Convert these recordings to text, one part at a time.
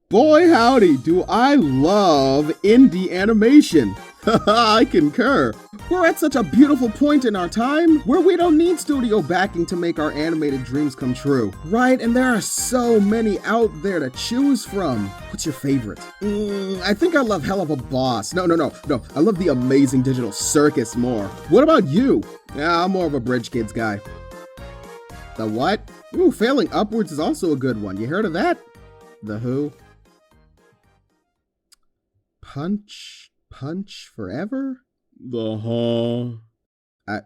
Boy howdy, do I love indie animation. I concur. We're at such a beautiful point in our time where we don't need studio backing to make our animated dreams come true, right? And there are so many out there to choose from. What's your favorite? I think I love Hell of a Boss. No. I love The Amazing Digital Circus more. What about you? Yeah, I'm more of a Bridge Kids guy. The what? Ooh, Failing Upwards is also a good one. You heard of that? The Who? Punch Forever? I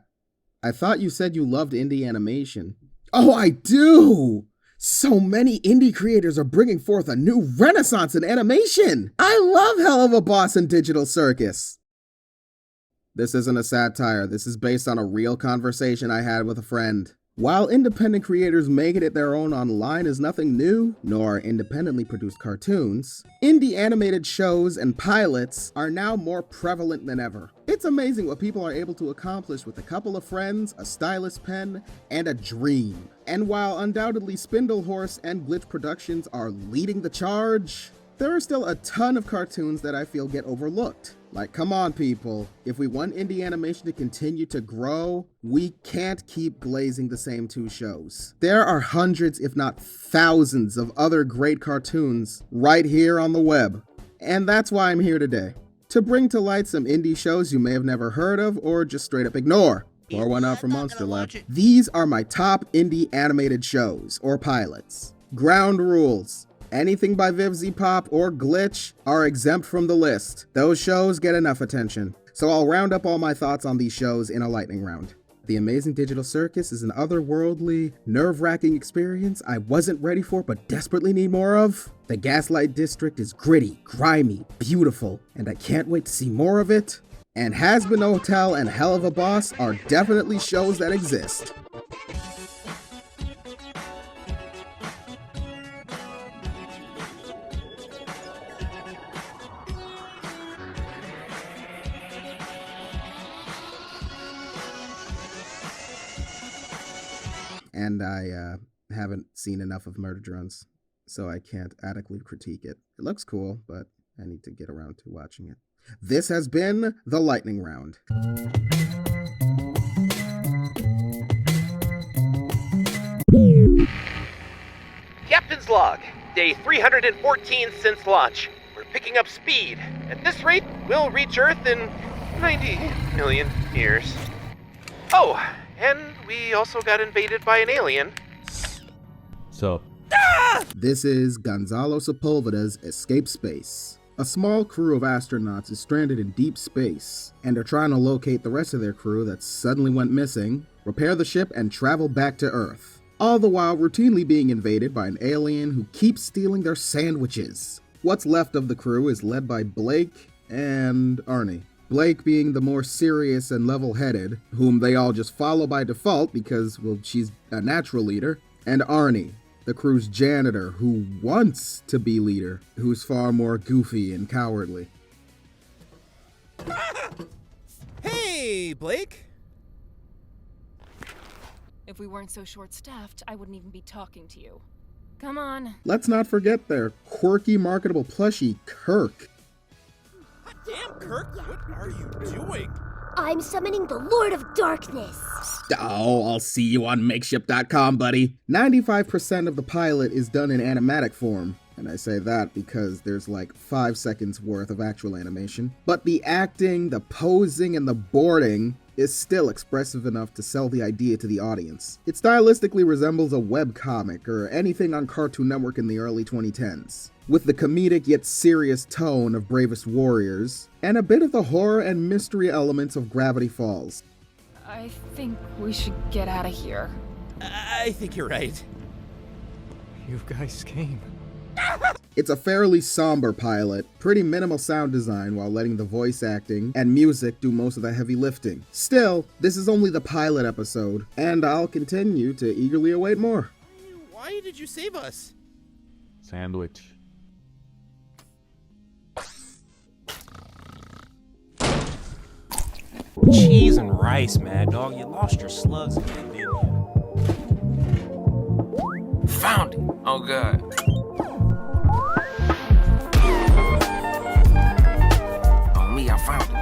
thought you said you loved indie animation. Oh, I do! So many indie creators are bringing forth a new renaissance in animation! I love Hell of a Boss and Digital Circus! This isn't a satire, this is based on a real conversation I had with a friend. While independent creators making it their own online is nothing new, nor are independently produced cartoons, indie animated shows and pilots are now more prevalent than ever. It's amazing what people are able to accomplish with a couple of friends, a stylus pen, and a dream. And while undoubtedly Spindle Horse and Glitch Productions are leading the charge, there are still a ton of cartoons that I feel get overlooked. Like, come on, people. If we want indie animation to continue to grow, we can't keep glazing the same two shows. There are hundreds, if not thousands, of other great cartoons right here on the web. And that's why I'm here today. To bring to light some indie shows you may have never heard of or just straight up ignore. Pour one out for Monster Lab. These are my top indie animated shows, or pilots. Ground rules. Anything by Vivziepop or Glitch are exempt from the list. Those shows get enough attention. So I'll round up all my thoughts on these shows in a lightning round. The Amazing Digital Circus is an otherworldly, nerve-wracking experience I wasn't ready for but desperately need more of. The Gaslight District is gritty, grimy, beautiful, and I can't wait to see more of it. And Has-Been Hotel and Hell of a Boss are definitely shows that exist. And I haven't seen enough of Murder Drones, so I can't adequately critique it. It looks cool, but I need to get around to watching it. This has been the Lightning Round. Captain's log, day 314 since launch. We're picking up speed. At this rate, we'll reach Earth in 90 million years. Oh, and we also got invaded by an alien. So, This is Gonzalo Sepulveda's Escape Space. A small crew of astronauts is stranded in deep space and are trying to locate the rest of their crew that suddenly went missing, repair the ship, and travel back to Earth. All the while routinely being invaded by an alien who keeps stealing their sandwiches. What's left of the crew is led by Blake and Arnie. Blake being the more serious and level-headed, whom they all just follow by default because, well, she's a natural leader, and Arnie, the crew's janitor, who wants to be leader, who's far more goofy and cowardly. Hey, Blake! If we weren't so short-staffed, I wouldn't even be talking to you. Come on. Let's not forget their quirky, marketable plushie, Kirk. Damn, Kirk, what are you doing? I'm summoning the Lord of Darkness. Oh, I'll see you on makeship.com, buddy. 95% of the pilot is done in animatic form. And I say that because there's like 5 seconds worth of actual animation. But the acting, the posing, and the boarding is still expressive enough to sell the idea to the audience. It stylistically resembles a webcomic or anything on Cartoon Network in the early 2010s, with the comedic yet serious tone of Bravest Warriors, and a bit of the horror and mystery elements of Gravity Falls. I think we should get out of here. I think you're right. you guys came. It's a fairly somber pilot, pretty minimal sound design while letting the voice acting and music do most of the heavy lifting. Still, this is only the pilot episode, and I'll continue to eagerly await more. Why did you save us? Sandwich. Cheese and rice, mad dog. You lost your slugs again, didn't you? Found it. Oh, God.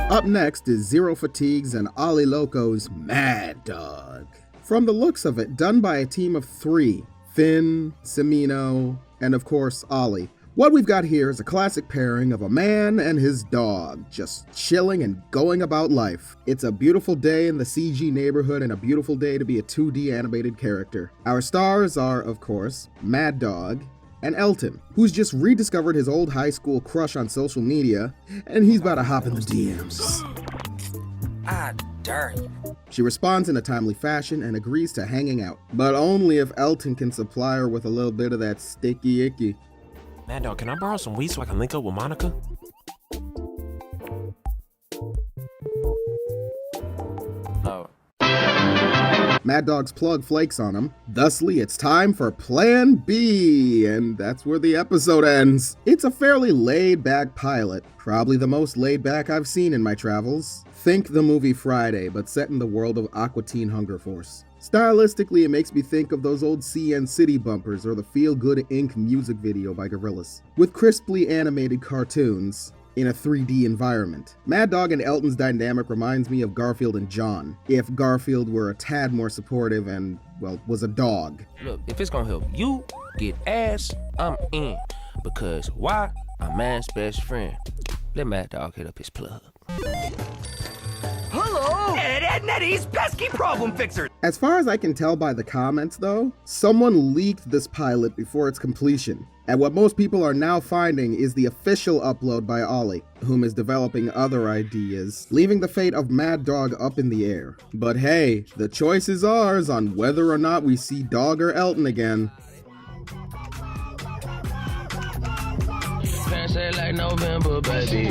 Up next is Zero Fatigues and Ollie Loco's Mad Dog. From the looks of it, done by a team of 3, Finn, Semino, and of course Ollie. What we've got here is a classic pairing of a man and his dog, just chilling and going about life. It's a beautiful day in the CG neighborhood and a beautiful day to be a 2D animated character. Our stars are, of course, Mad Dog and Elton, who's just rediscovered his old high school crush on social media, and he's about to hop in the DMs. I dare you. She responds in a timely fashion and agrees to hanging out, but only if Elton can supply her with a little bit of that sticky icky. Mad Dog, can I borrow some weed so I can link up with Monica? Oh. Mad Dog's plug flakes on him. Thusly, it's time for Plan B, and that's where the episode ends. It's a fairly laid-back pilot, probably the most laid-back I've seen in my travels. Think the movie Friday, but set in the world of Aqua Teen Hunger Force. Stylistically, it makes me think of those old CN City bumpers or the Feel Good Inc. music video by Gorillaz, with crisply animated cartoons in a 3D environment. Mad Dog and Elton's dynamic reminds me of Garfield and John, if Garfield were a tad more supportive and, well, was a dog. Look, if it's gonna help you get ass, I'm in. Because why? I'm man's best friend. Let Mad Dog hit up his plug. Hello! Ed, Eddie's pesky problem fixer! As far as I can tell by the comments though, someone leaked this pilot before its completion. And what most people are now finding is the official upload by Ollie, whom is developing other ideas, leaving the fate of Mad Dog up in the air. But hey, the choice is ours on whether or not we see Dog or Elton again. Can't say like November, baby.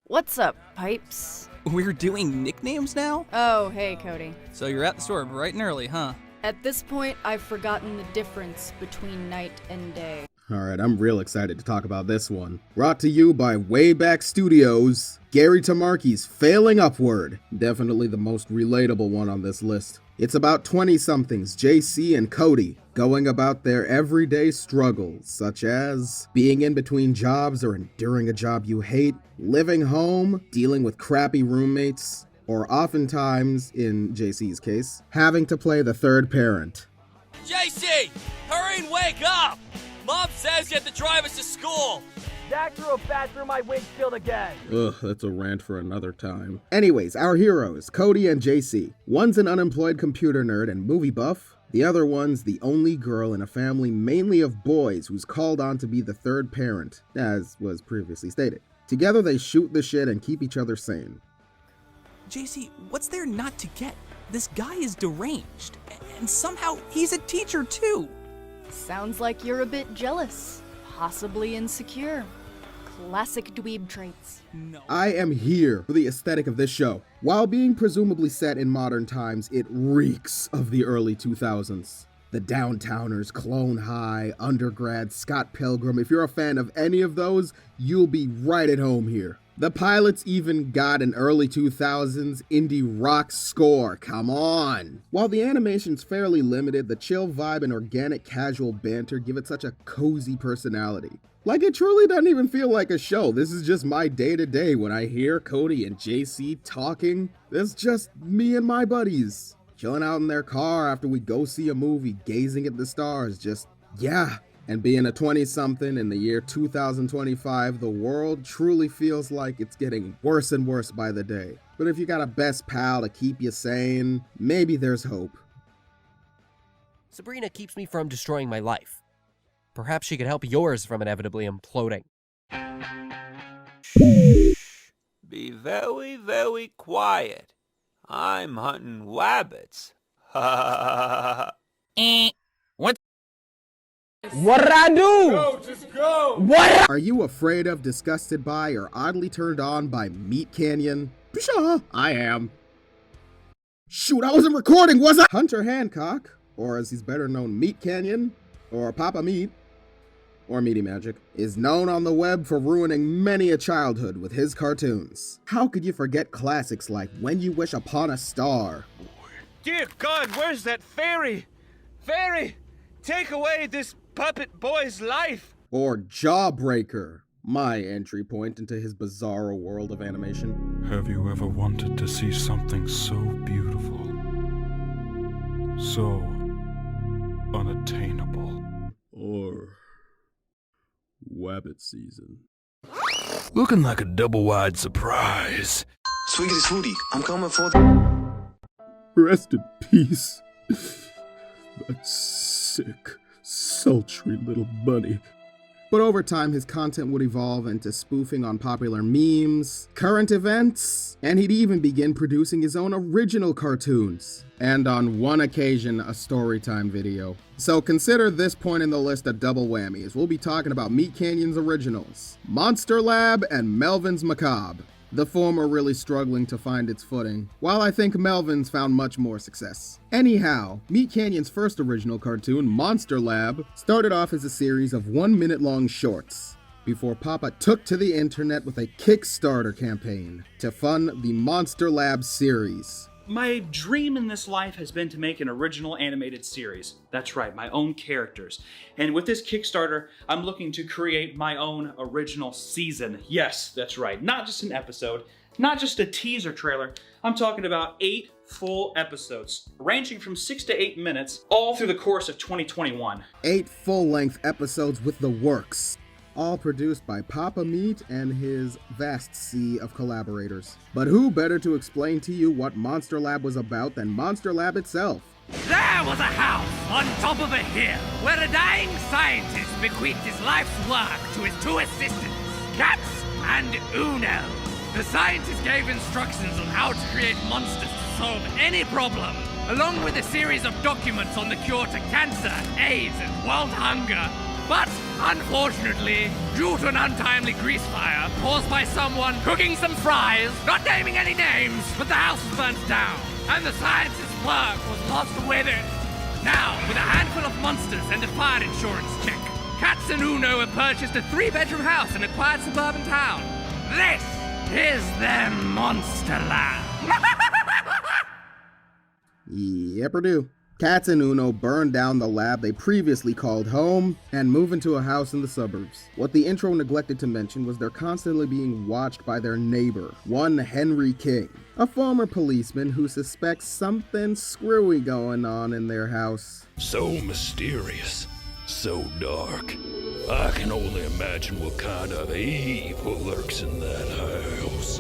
What's up, Pipes? We're doing nicknames now? Oh, hey, Cody. So you're at the store bright and early, huh? At this point, I've forgotten the difference between night and day. Alright, I'm real excited to talk about this one. Brought to you by Wayback Studios, Gary Tamarki's Failing Upward. Definitely the most relatable one on this list. It's about 20-somethings, JC and Cody, going about their everyday struggles, such as being in between jobs or enduring a job you hate, living home, dealing with crappy roommates, or oftentimes, in JC's case, having to play the third parent. JC, hurry and wake up! Mom says you have to drive us to school! Zach threw a bat through my windshield again. Ugh, that's a rant for another time. Anyways, our heroes, Cody and JC. One's an unemployed computer nerd and movie buff. The other one's the only girl in a family mainly of boys who's called on to be the third parent, as was previously stated. Together they shoot the shit and keep each other sane. JC, what's there not to get? This guy is deranged, and somehow he's a teacher too. Sounds like you're a bit jealous, possibly insecure. Classic dweeb traits. No. I am here for the aesthetic of this show. While being presumably set in modern times, it reeks of the early 2000s. The Downtowners, Clone High, Undergrad, Scott Pilgrim. If you're a fan of any of those, you'll be right at home here. The pilots even got an early 2000s indie rock score, come on! While the animation's fairly limited, the chill vibe and organic casual banter give it such a cozy personality. Like, it truly doesn't even feel like a show. This is just my day-to-day when I hear Cody and JC talking. It's just me and my buddies, chilling out in their car after we go see a movie, gazing at the stars, just, yeah. And being a 20-something in the year 2025, the world truly feels like it's getting worse and worse by the day. But if you got a best pal to keep you sane, maybe there's hope. Sabrina keeps me from destroying my life. Perhaps she could help yours from inevitably imploding. Be very, very quiet. I'm hunting rabbits. What? What did I do? Go, just go! What? Are you afraid of, disgusted by, or oddly turned on by Meat Canyon? Pshaw, I am. Shoot, I wasn't recording, was I? Hunter Hancock, or as he's better known, Meat Canyon, or Papa Meat, or Meaty Magic, is known on the web for ruining many a childhood with his cartoons. How could you forget classics like When You Wish Upon a Star? Dear God, where's that fairy? Fairy, take away this puppet boy's life. Or Jawbreaker, my entry point into his bizarro world of animation. Have you ever wanted to see something so beautiful? So unattainable? Or Wabbit season. Looking like a double-wide surprise. Sweetie, sweetie, I'm coming for the... Rest in peace. That sick, sultry little bunny. But over time, his content would evolve into spoofing on popular memes, current events, and he'd even begin producing his own original cartoons. And on one occasion, a storytime video. So consider this point in the list a double whammy, as we'll be talking about meatcanyon's originals, Monster Lab and Melvin's Macabre. The former really struggling to find its footing, while I think Melvin's found much more success. Anyhow, meatcanyon's first original cartoon, Monster Lab, started off as a series of 1-minute-long shorts, before Papa took to the internet with a Kickstarter campaign to fund the Monster Lab series. My dream in this life has been to make an original animated series. That's right, my own characters. And with this Kickstarter, I'm looking to create my own original season. Yes, that's right, not just an episode, not just a teaser trailer. I'm talking about 8 full episodes, ranging from 6 to 8 minutes, all through the course of 2021. 8 full-length episodes with the works, all produced by Papa Meat and his vast sea of collaborators. But who better to explain to you what Monster Lab was about than Monster Lab itself? There was a house on top of a hill where a dying scientist bequeathed his life's work to his 2 assistants, Cats and Uno. The scientist gave instructions on how to create monsters to solve any problem, along with a series of documents on the cure to cancer, AIDS, and world hunger. But, unfortunately, due to an untimely grease fire caused by someone cooking some fries, not naming any names, but the house was burnt down, and the scientist's work was lost with it. Now, with a handful of monsters and a fire insurance check, Cats and Uno have purchased a 3-bedroom house in a quiet suburban town. This is their Monster Lab. Yep, do. Cats and Uno burn down the lab they previously called home and move into a house in the suburbs. What the intro neglected to mention was they're constantly being watched by their neighbor, one Henry King, a former policeman who suspects something screwy going on in their house. So mysterious, so dark. I can only imagine what kind of evil lurks in that house.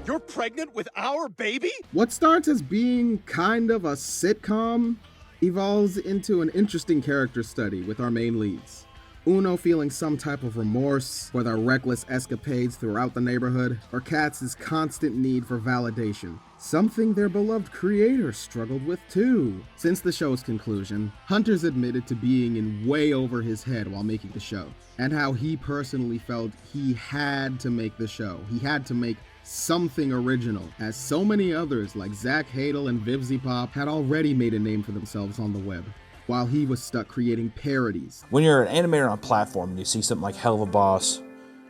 You're pregnant with our baby? What starts as being kind of a sitcom evolves into an interesting character study with our main leads. Uno feeling some type of remorse for their reckless escapades throughout the neighborhood, or Cats' constant need for validation, something their beloved creator struggled with too. Since the show's conclusion, Hunter's admitted to being in way over his head while making the show, and how he personally felt he had to make the show. He had to make something original, as so many others like Zach Hadel and Vivziepop had already made a name for themselves on the web, while he was stuck creating parodies. When you're an animator on a platform and you see something like Hell of a Boss,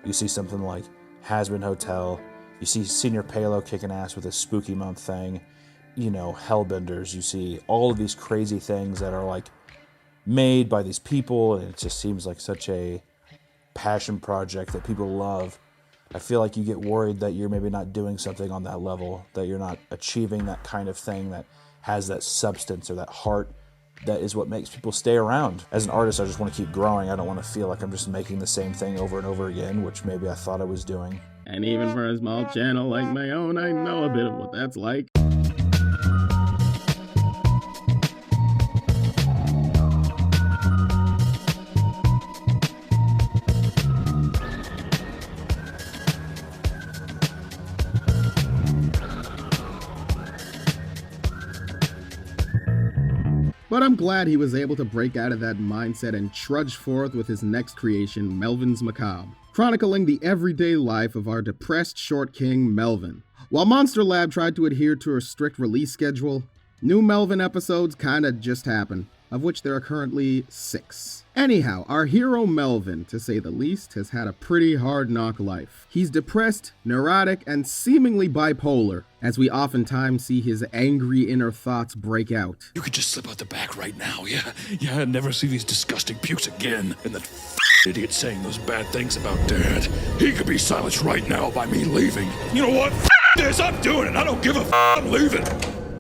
you see something like Has-Been Hotel, you see Senior Palo kicking ass with his Spooky Month thing, you know, Hellbenders, you see all of these crazy things that are like made by these people, and it just seems like such a passion project that people love. I feel like you get worried that you're maybe not doing something on that level, that you're not achieving that kind of thing that has that substance or that heart that is what makes people stay around. As an artist, I just want to keep growing. I don't want to feel like I'm just making the same thing over and over again, which maybe I thought I was doing. And even for a small channel like my own, I know a bit of what that's like. But I'm glad he was able to break out of that mindset and trudge forth with his next creation, Melvin's Macabre, chronicling the everyday life of our depressed short king, Melvin. While Monster Lab tried to adhere to a strict release schedule, new Melvin episodes kinda just happen. of which there are currently 6. Anyhow, our hero Melvin, to say the least, has had a pretty hard knock life. He's depressed, neurotic, and seemingly bipolar, as we oftentimes see his angry inner thoughts break out. You could just slip out the back right now, yeah? Yeah, I'd never see these disgusting pukes again. And that idiot saying those bad things about Dad. He could be silenced right now by me leaving. You know what? This, I'm doing it. I don't give a I'm leaving.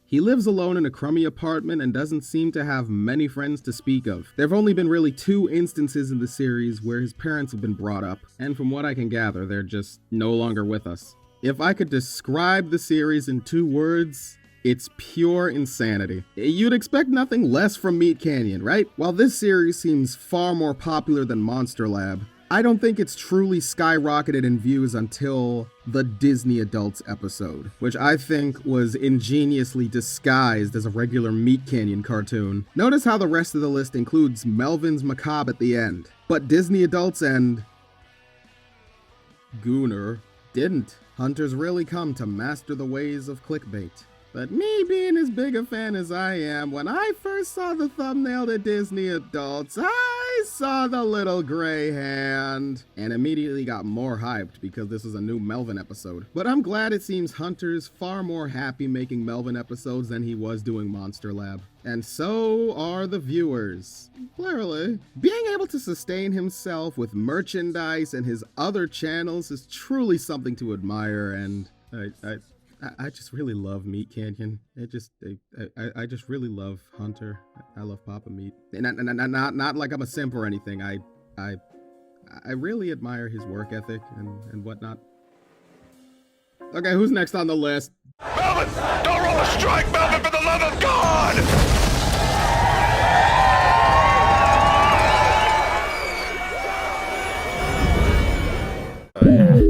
He lives alone in a crummy apartment and doesn't seem to have many friends to speak of. There have only been really 2 instances in the series where his parents have been brought up, and from what I can gather, they're just no longer with us. If I could describe the series in 2 words, it's pure insanity. You'd expect nothing less from Meat Canyon, right? While this series seems far more popular than Monster Lab, I don't think it's truly skyrocketed in views until the Disney Adults episode, which I think was ingeniously disguised as a regular Meat Canyon cartoon. Notice how the rest of the list includes Melvin's Macabre at the end, but Disney Adults and Gooner didn't. Hunters really come to master the ways of clickbait. But me being as big a fan as I am, when I first saw the thumbnail to Disney Adults, I saw the little gray hand, and immediately got more hyped because this is a new Melvin episode. But I'm glad it seems Hunter's far more happy making Melvin episodes than he was doing Monster Lab. And so are the viewers. Clearly. Being able to sustain himself with merchandise and his other channels is truly something to admire, and I just really love Meat Canyon. I just really love Hunter. I love Papa Meat. And not like I'm a simp or anything. I really admire his work ethic and whatnot. Okay, who's next on the list? Melvin! Don't roll a strike, Melvin, for the love of God!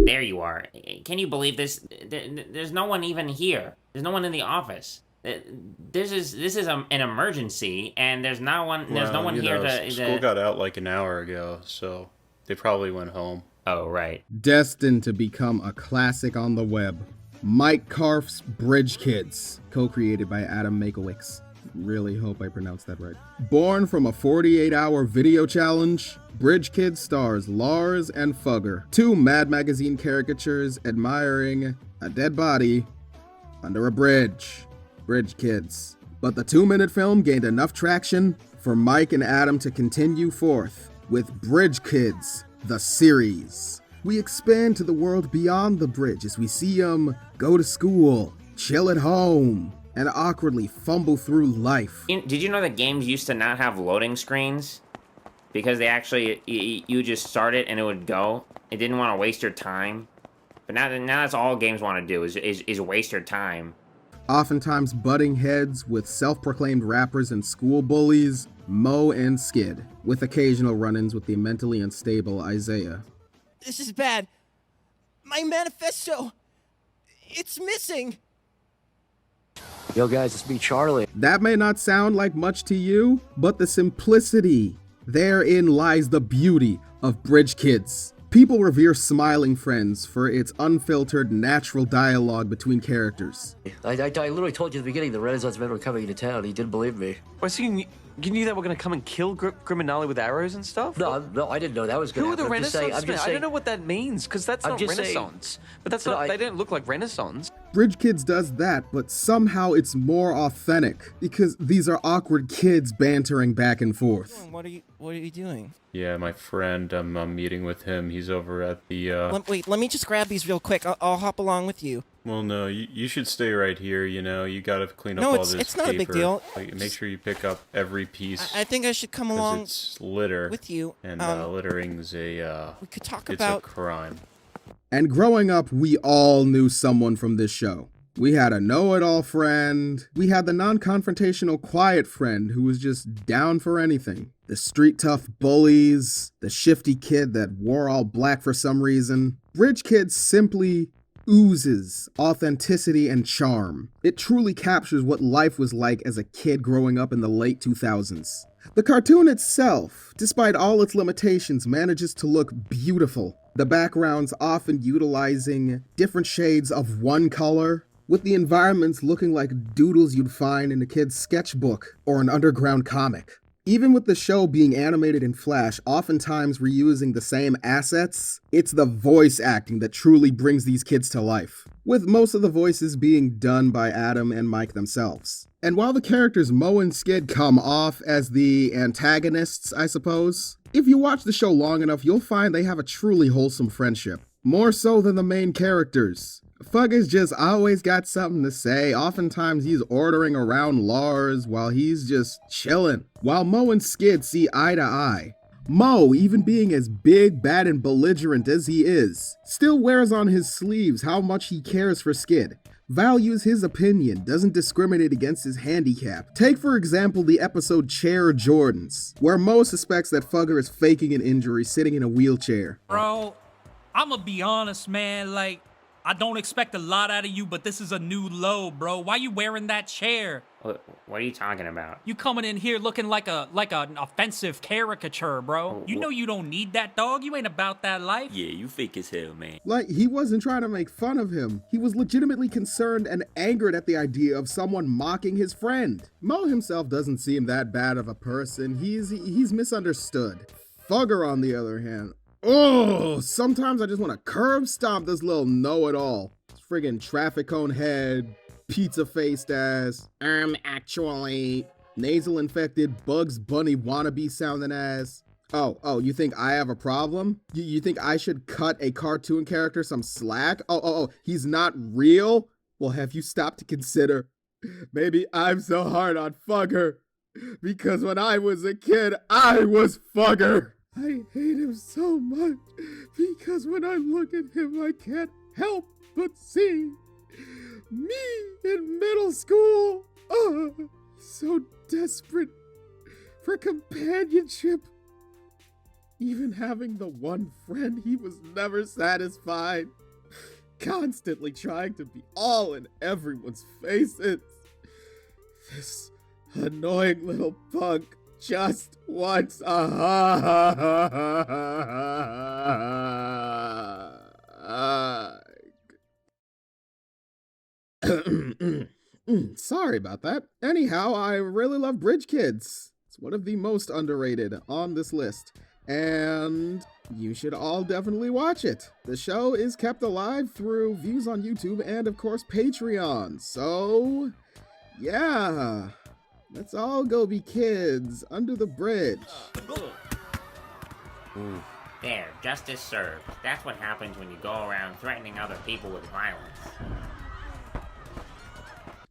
There you are. Can you believe this? There's no one even here. There's no one in the office. This is an emergency, and there's no one here to. School got out like an hour ago, so they probably went home. Oh, right. Destined to become a classic on the web, Mike Karf's Bridge Kids, co-created by Adam Makowicz. Really hope I pronounced that right. Born from a 48-hour video challenge, Bridge Kids stars Lars and Fugger, 2 Mad Magazine caricatures admiring a dead body under a bridge. Bridge Kids. But the 2-minute film gained enough traction for Mike and Adam to continue forth with Bridge Kids, the series. We expand to the world beyond the bridge as we see them go to school, chill at home, and awkwardly fumble through life. Did you know that games used to not have loading screens? Because they actually, you just start it and it would go. It didn't want to waste your time. But now that's all games want to do is waste your time. Oftentimes butting heads with self-proclaimed rappers and school bullies, Mo and Skid, with occasional run-ins with the mentally unstable Isaiah. This is bad. My manifesto, it's missing. Yo guys, it's me, Charlie. That may not sound like much to you, but the simplicity, therein lies the beauty of Bridge Kids. People revere Smiling Friends for its unfiltered, natural dialogue between characters. I literally told you at the beginning the Renaissance men were coming into town. He didn't believe me. Well, so you knew that we're going to come and kill Griminali with arrows and stuff? No, I didn't know that was going to happen. Who are the Renaissance men? I don't know what that means, because that's not Renaissance. But that's not, they don't look like Renaissance. Bridge Kids does that, but somehow it's more authentic, because these are awkward kids bantering back and forth. What are you doing? Yeah, my friend, I'm meeting with him. He's over at the, Wait, let me just grab these real quick. I'll hop along with you. Well, no, you should stay right here, you know. You gotta clean up all this it's not paper. a big deal. Like, make sure you pick up every piece. I think I should come along it's litter with you. And littering's a, we could talk it's about a crime. And growing up, we all knew someone from this show. We had a know-it-all friend. We had the non-confrontational quiet friend who was just down for anything. The street-tough bullies, the shifty kid that wore all black for some reason. Bridge Kids simply oozes authenticity and charm. It truly captures what life was like as a kid growing up in the late 2000s. The cartoon itself, despite all its limitations, manages to look beautiful. The backgrounds often utilizing different shades of one color, with the environments looking like doodles you'd find in a kid's sketchbook or an underground comic. Even with the show being animated in Flash, oftentimes reusing the same assets, it's the voice acting that truly brings these kids to life, with most of the voices being done by Adam and Mike themselves. And while the characters Mo and Skid come off as the antagonists, I suppose, if you watch the show long enough, you'll find they have a truly wholesome friendship, more so than the main characters. Fugger's just always got something to say. Oftentimes he's ordering around Lars while he's just chilling. While Mo and Skid see eye to eye. Mo, even being as big, bad, and belligerent as he is, still wears on his sleeves how much he cares for Skid. Values his opinion, doesn't discriminate against his handicap. Take for example the episode Chair Jordans, where Mo suspects that Fugger is faking an injury sitting in a wheelchair. Bro, I'ma be honest, man, like, I don't expect a lot out of you, but this is a new low, bro. Why you wearing that chair? What are you talking about? You coming in here looking like an offensive caricature, bro. You know you don't need that, dog. You ain't about that life. Yeah, you fake as hell, man. Like, he wasn't trying to make fun of him. He was legitimately concerned and angered at the idea of someone mocking his friend. Mo himself doesn't seem that bad of a person. He's misunderstood. Fugger, on the other hand, oh, sometimes I just want to curb stomp this little know-it-all. Friggin' traffic cone head, pizza-faced ass, actually, nasal-infected Bugs Bunny wannabe sounding ass. Oh, you think I have a problem? You think I should cut a cartoon character some slack? Oh, he's not real? Well, have you stopped to consider? Maybe I'm so hard on Fugger because when I was a kid, I was Fugger. I hate him so much because when I look at him, I can't help but see me in middle school. Oh, so desperate for companionship. Even having the one friend he was never satisfied. Constantly trying to be all in everyone's faces. This annoying little punk just wants a hug. Sorry about that. Anyhow, I really love Bridge Kids. It's one of the most underrated on this list. And you should all definitely watch it. The show is kept alive through views on YouTube and, of course, Patreon. So, yeah. Let's all go be kids under the bridge. There, justice served. That's what happens when you go around threatening other people with violence.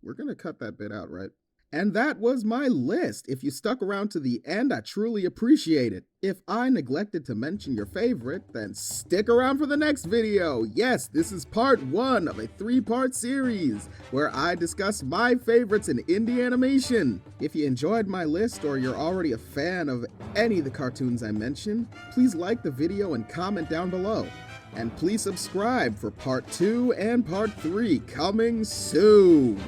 We're gonna cut that bit out, right? And that was my list. If you stuck around to the end, I truly appreciate it. If I neglected to mention your favorite, then stick around for the next video. Yes, this is part 1 of a 3-part series where I discuss my favorites in indie animation. If you enjoyed my list or you're already a fan of any of the cartoons I mentioned, please like the video and comment down below. And please subscribe for part 2 and part 3 coming soon.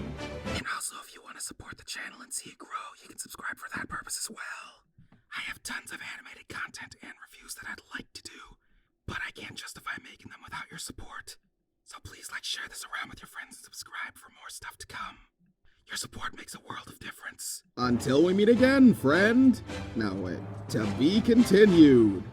And also, if you want to support the channel and see it grow, you can subscribe for that purpose as well. I have tons of animated content and reviews that I'd like to do, but I can't justify making them without your support. So please share this around with your friends and subscribe for more stuff to come. Your support makes a world of difference. Until we meet again, friend. Now wait, to be continued.